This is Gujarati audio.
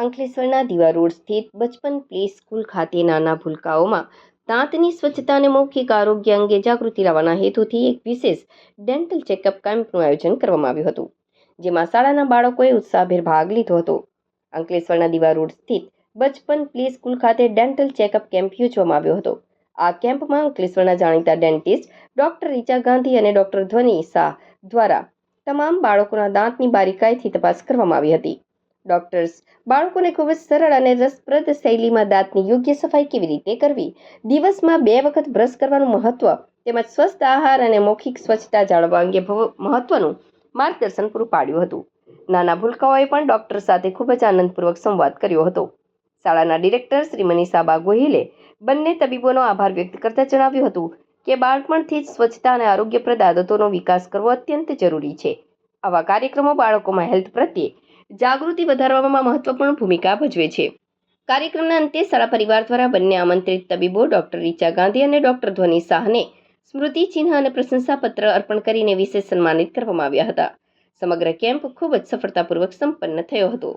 અંકલેશ્વરના દીવા રોડ સ્થિત બચપન પ્લે સ્કૂલ ખાતે નાના ભૂલકાઓમાં દાંતની સ્વચ્છતા અને મૌખિક આરોગ્ય અંગે જાગૃતિ લાવવાના હેતુથી એક વિશેષ ડેન્ટલ ચેકઅપ કેમ્પનું આયોજન કરવામાં આવ્યું હતું, જેમાં શાળાના બાળકોએ ઉત્સાહભેર ભાગ લીધો હતો. અંકલેશ્વરના દીવા રોડ સ્થિત બચપન પ્લે સ્કૂલ ખાતે ડેન્ટલ ચેકઅપ કેમ્પ યોજવામાં આવ્યો હતો. આ કેમ્પમાં અંકલેશ્વરના જાણીતા ડેન્ટિસ્ટ ડોક્ટર રીચા ગાંધી અને ડોક્ટર ધ્વની શાહ દ્વારા તમામ બાળકોના દાંતની બારીકાઈથી તપાસ કરવામાં આવી હતી. ડોક્ટર્સ બાળકોને ખૂબ જ સરળ અને રસપ્રદ શૈલીમાં દાંતની યોગ્ય સફાઈ કેવી રીતે કરવી, દિવસમાં 2 વખત બ્રશ કરવાનું મહત્વ તેમજ સ્વસ્થ આહાર અને મૌખિક સ્વચ્છતા જાળવવા અંગે મહત્વનું માર્ગદર્શન પૂરું પાડ્યું હતું. નાના ભૂલકાઓએ પણ ડોક્ટર સાથે ખૂબ જ આનંદપૂર્વક સંવાદ કર્યો હતો. શાળાના ડિરેક્ટર શ્રી મનીષાબા ગોહિલે બંને તબીબોનો આભાર વ્યક્ત કરતા જણાવ્યું હતું કે બાળપણથી જ સ્વચ્છતા અને આરોગ્યપ્રદ આદતોનો વિકાસ કરવો અત્યંત જરૂરી છે. આવા કાર્યક્રમો બાળકોમાં હેલ્થ પ્રત્યે જાગૃતિ વધારવામાં મહત્વપૂર્ણ ભૂમિકા ભજવે છે. કાર્યક્રમના અંતે શાળા પરિવાર દ્વારા બંને આમંત્રિત તબીબો ડોક્ટર રીચા ગાંધી અને ડોક્ટર ધ્વની શાહને સ્મૃતિ ચિહ્ન અને પ્રશંસાપત્ર અર્પણ કરીને વિશેષ સન્માનિત કરવામાં આવ્યા હતા. સમગ્ર કેમ્પ ખૂબ જ સફળતાપૂર્વક સંપન્ન થયો હતો.